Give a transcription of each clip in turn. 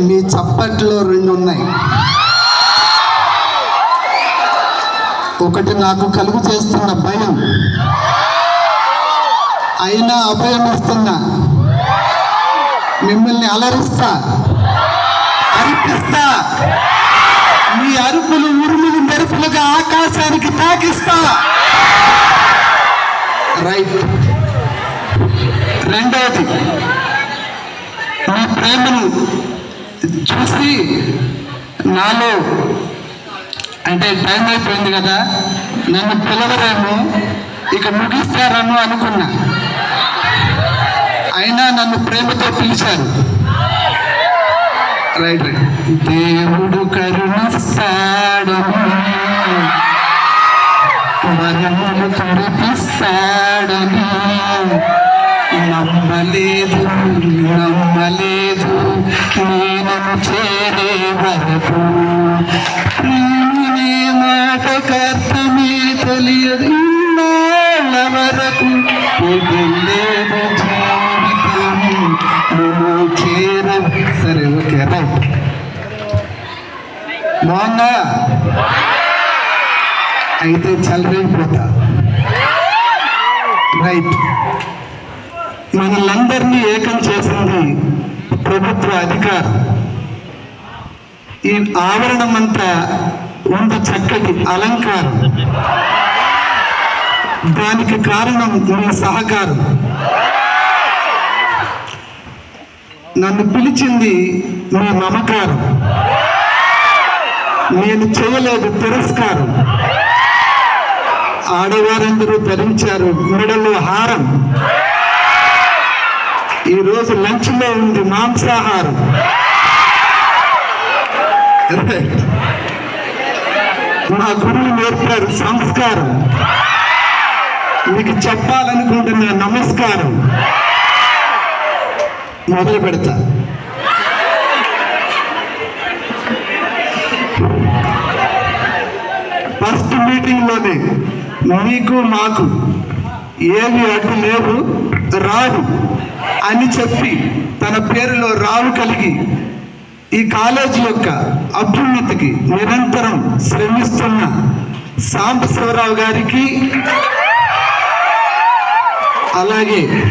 మీ చప్పట్లో రెండు ఉన్నాయి. ఒకటి నాకు కలుగు చేస్తున్న భయం, అయినా అభయం ఇస్తున్నా, మిమ్మల్ని అలరిస్తా, అరిపిస్తా, మీ అరుపులు ఉరుములు మెరుపులుగా ఆకాశానికి తాకిస్తా. రైట్. రెండవది, మీ ప్రేమను చూసి నాలో, అంటే టైం అయిపోయింది కదా, నన్ను పిలవరేమో, ఇక ముగిస్తారేమో అనుకున్నా, అయినా నన్ను ప్రేమతో పిలిచారు. Right right. దేవుడు కరుణిస్తాడని, వరములు కురిపిస్తాడని నమ్మలేదు నమ్మలేదు నేను చేరే వరకు, ప్రేమనే మాటకర్థమే తెలియదు ఇన్నాళ్ళ వరకు, లేదు జీవితం నువ్వు చేర. సరే, ఓకే, రైట్. బాగుందా? అయితే చల్లరైపోతా. రైట్. మనలందరినీ ఏకం చేసింది ప్రభుత్వ అధికారం. ఈ ఆవరణం అంతా ఉంది చక్కటి అలంకారం. దానికి కారణం మీ సహకారం. నన్ను పిలిచింది మీ మమకారం. నేను చేయలేదు తిరస్కారం. ఆడవారందరూ ధరించారు మెడలో హారం. ఈరోజు లంచ్లో ఉంది మాంసాహారం. మా గురువు నేర్పారు సంస్కారం. మీకు చెప్పాలనుకుంటున్న నమస్కారం. మొదలు పెడతా. ఫస్ట్ మీటింగ్లోనే మీకు మాకు ఏమి అడ్డు లేవు, రావు అని చెప్పి తన పేరులో రావు కలిగి ఈ కాలేజీ యొక్క అభ్యున్నతికి నిరంతరం శ్రమిస్తున్న సాంబశివరావు గారికి, అలాగే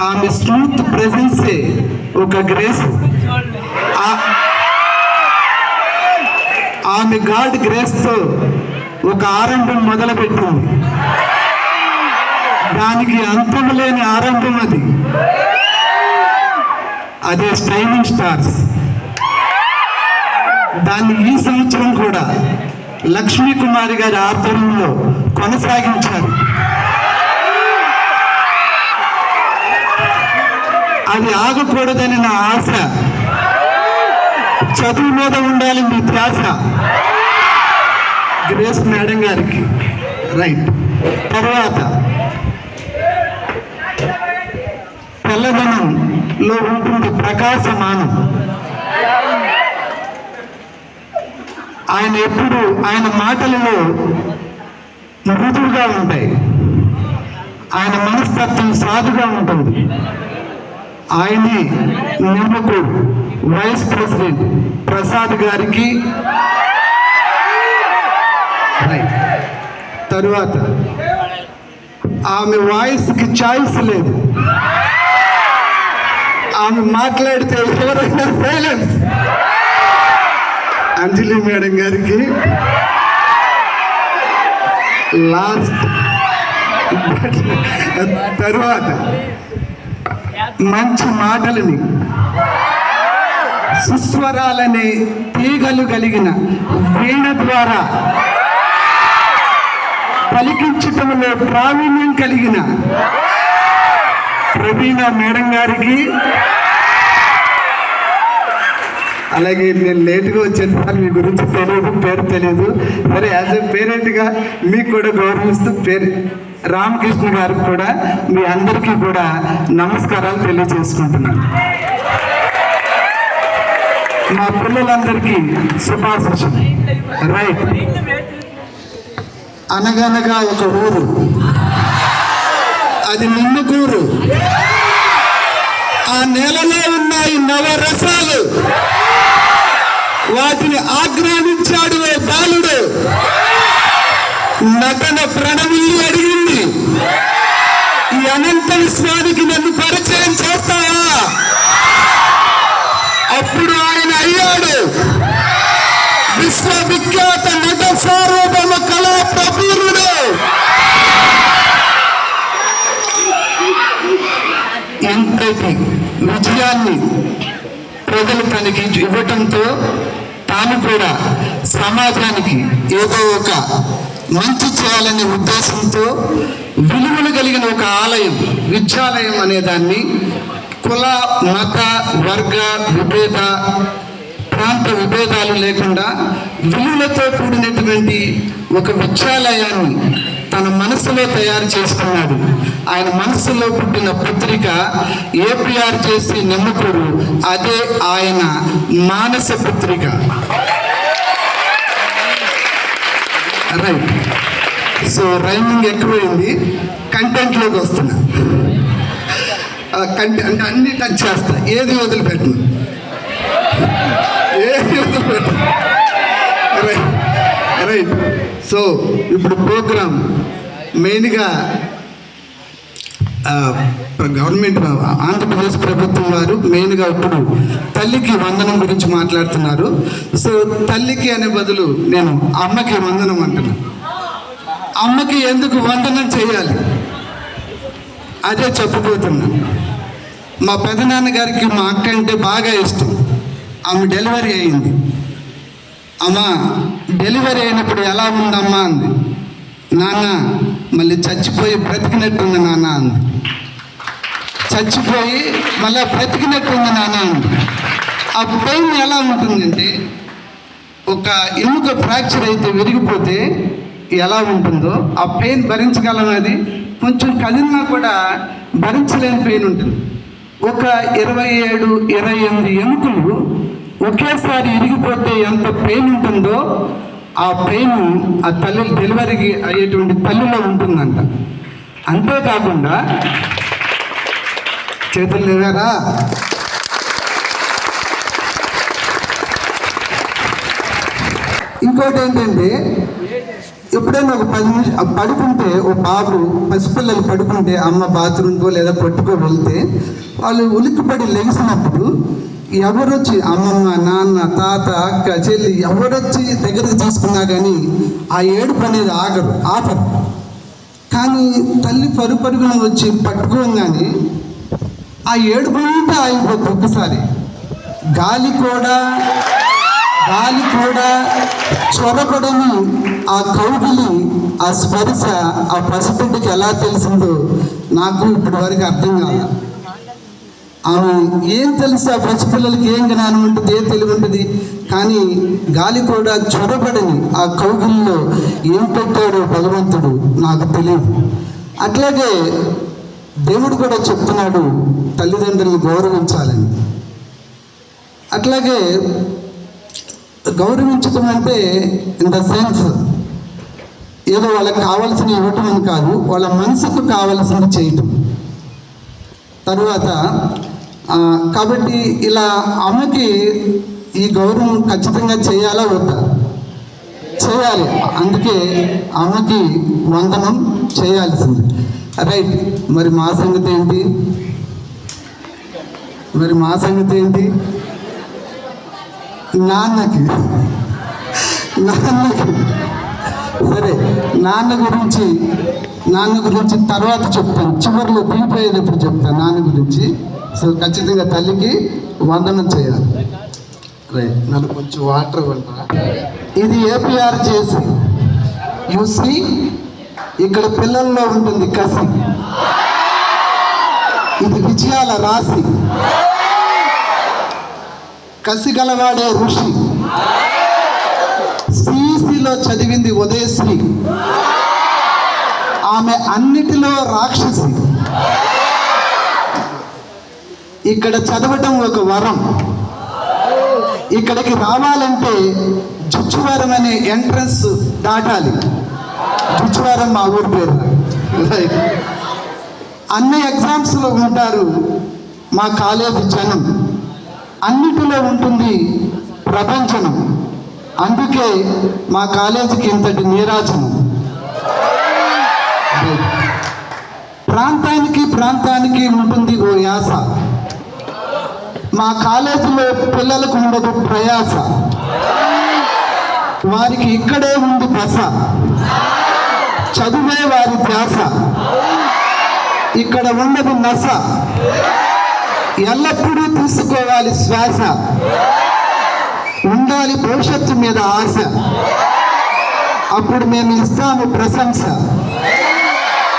ఆమె స్మూత్ ప్రెజెన్సే ఒక గ్రేస్. ఆమె గాడ్ గ్రేస్తో ఒక ఆరంభం మొదలుపెట్టింది. దానికి అంతం లేని ఆరంభం అది. అదే స్టైనింగ్ స్టార్స్. దాన్ని ఈ సంవత్సరం కూడా లక్ష్మీ కుమారి గారి ఆధ్వర్యంలో కొనసాగించారు. అది ఆగకూడదని నా ఆశ. చదువు మీద ఉండాలి మీ ధ్యాస. గ్రేస్ మేడం గారికి. రైట్. తర్వాత తెల్లదనంలో ఉంటుంది ప్రకాశమానం. ఆయన ఎప్పుడు ఆయన మాటలలో మృదువుగా ఉంటాయి. ఆయన మనస్తత్వం సాధుగా ఉంటుంది. ఆయనే నిమ్మకూరు వైస్ ప్రెసిడెంట్ ప్రసాద్ గారికి. రైట్. తరువాత ఆమె వాయిస్కి చాయిస్ లేదు. ఆమె మాట్లాడితే ఎవరైనా సైలెన్స్. అంజలి మేడం గారికి. లాస్ట్. తరువాత మంచి మాటలని, సుస్వరాలనే తీగలు కలిగిన వీణ ద్వారా పలికించటంలో ప్రావీణ్యం కలిగిన ప్రవీణ మేడం గారికి. అలాగే నేను లేటుగా వచ్చాను సార్, మీ గురించి తెలియదు, పేరు తెలియదు. సరే, యాజ్ ఎ పేరెంట్గా మీకు కూడా గౌరవిస్తూ రామకృష్ణ గారికి కూడా, మీ అందరికీ కూడా నమస్కారాలు తెలియజేసుకుంటున్నాను. మా పిల్లలందరికీ శుభాశిస్సులు. రైట్. అనగనగా ఒక ఊరు, అది నిమ్మకూరు. ఆ నేలలో ఉన్నాయి నవరసాలు, వాటిని ఆగ్రానించాడు ఓ బాలుడు. నటన ప్రణవిల్లి అడిగింది, ఈ అనంత విశ్వానికి నన్ను పరిచయం చేస్తావా? అప్పుడు ఆయన అయ్యాడు విశ్వవిఖ్యాత నట సార్వభౌమ కళా ప్రపూర్ణుడు. ఇంతటి విజయాన్ని ప్రజలు తనకి ఇవ్వటంతో తాను కూడా సమాజానికి ఏదో ఒక మంచి చేయాలనే ఉద్దేశంతో విలువలు కలిగిన ఒక ఆలయం, విద్యాలయం అనే దాన్ని కుల మత వర్గ విభేద ప్రాంత విభేదాలు లేకుండా విలువలతో కూడినటువంటి ఒక విద్యాలయాన్ని తన మనసులో తయారు చేసుకున్నాడు. ఆయన మనసులో పుట్టిన పుత్రిక ఏపీఆర్ చేసి నిమ్మకూరు, అదే ఆయన మానస పుత్రిక. రైట్. సో రైమింగ్ ఎక్కువైంది, కంటెంట్లోకి వస్తున్నా. కంటెంట్ అన్ని టచ్ చేస్తా, ఏది వదిలిపెట్టను, ఏది వదిలిపెట్టను. Right right. సో ఇప్పుడు ప్రోగ్రామ్ మెయిన్గా గవర్నమెంట్ ఆంధ్రప్రదేశ్ ప్రభుత్వం వారు మెయిన్గా ఇప్పుడు తల్లికి వందనం గురించి మాట్లాడుతున్నారు. సో తల్లికి అనే బదులు నేను అమ్మకి వందనం అంటున్నాను. అమ్మకి ఎందుకు వందనం చేయాలి అదే చెప్పబోతున్నా. మా పెదనాన్నగారికి మా అక్క అంటే బాగా ఇష్టం. ఆమె డెలివరీ అయింది. అమ్మ డెలివరీ అయినప్పుడు ఎలా ఉందమ్మా అంది. నాన్న మళ్ళీ చచ్చిపోయి బ్రతికినట్టుంది నాన్న అంది. చచ్చిపోయి మళ్ళీ బ్రతికినట్టుంది నాన్న అంది. ఆ పెయిన్ ఎలా ఉంటుందంటే, ఒక ఎముక ఫ్రాక్చర్ అయితే విరిగిపోతే ఎలా ఉంటుందో ఆ పెయిన్ భరించగలం. అది కొంచెం కదిలినా కూడా భరించలేని పెయిన్ ఉంటుంది. ఒక 27-28 ఎముకలు ఒకేసారి ఇరిగిపోతే ఎంత పెయిన్ ఉంటుందో ఆ పెయిన్ ఆ తల్లి డెలివరీకి అయ్యేటువంటి తల్లిలో ఉంటుందంట. అంతేకాకుండా చేతులు లేవారా, ఇంకోటి ఏంటంటే, ఎప్పుడైనా ఒక 10 నిమిషాలు పడుకుంటే, ఓ బాబు పసిపిల్లలు పడుకుంటే అమ్మ బాత్రూమ్కో లేదా కొట్టుకో వెళ్తే వాళ్ళు ఉలిక్కిపడి లెగిసినప్పుడు ఎవరొచ్చి అమ్మమ్మ నాన్న తాత అక్క చెల్లి ఎవరొచ్చి దగ్గరకు తీసుకున్నా కానీ ఆ ఏడుపు అనేది ఆపరు. కానీ తల్లి పరుగున వచ్చి పట్టుకోగానే ఆ ఏడుపు అంతా ఆగిపోతుంది. ఒక్కసారి గాలి కూడా చొరబడని ఆ కౌగిలి, ఆ స్పర్శ ఆ పసిబిడ్డకి ఎలా తెలిసిందో నాకు ఇప్పటి వరకు అర్థం కాదు. ఆమె ఏం తెలుసు, ఆ పసిపిల్లలకి ఏం జ్ఞానం ఉంటుంది, ఏ తెలివి ఉంటుంది. కానీ గాలి కూడా చొరబడని ఆ కౌగిలిలో ఏం పెట్టాడో భగవంతుడు నాకు తెలియదు. అట్లాగే దేవుడు కూడా చెప్తున్నాడు తల్లిదండ్రులను గౌరవించాలని. అట్లాగే గౌరవించడం అంటే ఇన్ ద సెన్స్ ఏదో వాళ్ళకి కావాల్సిన ఇవ్వటం అని కాదు, వాళ్ళ మనసుకు కావాల్సింది చేయటం. తరువాత కాబట్టి ఇలా అమ్మకి ఈ గౌరవం ఖచ్చితంగా చేయాలా వద్దా? చేయాలి. అందుకే అమ్మకి వందనం చేయాల్సింది. రైట్. మరి మా సంగతి ఏంటి? నాన్నకి సరే, నాన్న గురించి తర్వాత చెప్తాను, చివరిలో దిగిపోయేటప్పుడు చెప్తాను నాన్న గురించి. సో ఖచ్చితంగా తల్లికి వందనం చేయాలి. రైట్. నాకు కొంచెం వాటర్ ఇవ్వంటారా? ఇది ఏపీఆర్ చేసి యూసి ఇక్కడ పిల్లల్లో ఉంటుంది కసి. ఇది విజయాల రాశి, కసి గలవాడే ఋషి. సిఈసిలో చదివింది ఉదయశ్రీ, ఆమె అన్నిటిలో రాక్షసి. ఇక్కడ చదవటం ఒక వరం. ఇక్కడికి రావాలంటే జుచ్చువారం అనే ఎంట్రన్స్ దాటాలి. జుచ్చువారం మా ఊరి పేరు. అన్ని ఎగ్జామ్స్లో ఉంటారు, మా కాలేజీ జనం, అన్నిటిలో ఉంటుంది ప్రపంచనం. అందుకే మా కాలేజీకి ఇంతటి నీరాజనం. ప్రాంతానికి ఉంటుంది ఓ యాస. మా కాలేజీలో పిల్లలకు ఉండదు ప్రయాస, వారికి ఇక్కడే ఉంది బస, చదువే వారి ధ్యాస, ఇక్కడ ఉన్నది నస, ఎల్లప్పుడూ తీసుకోవాలి శ్వాస, ఉండాలి భవిష్యత్తు మీద ఆశ, అప్పుడు మేము ఇస్తాము ప్రశంస.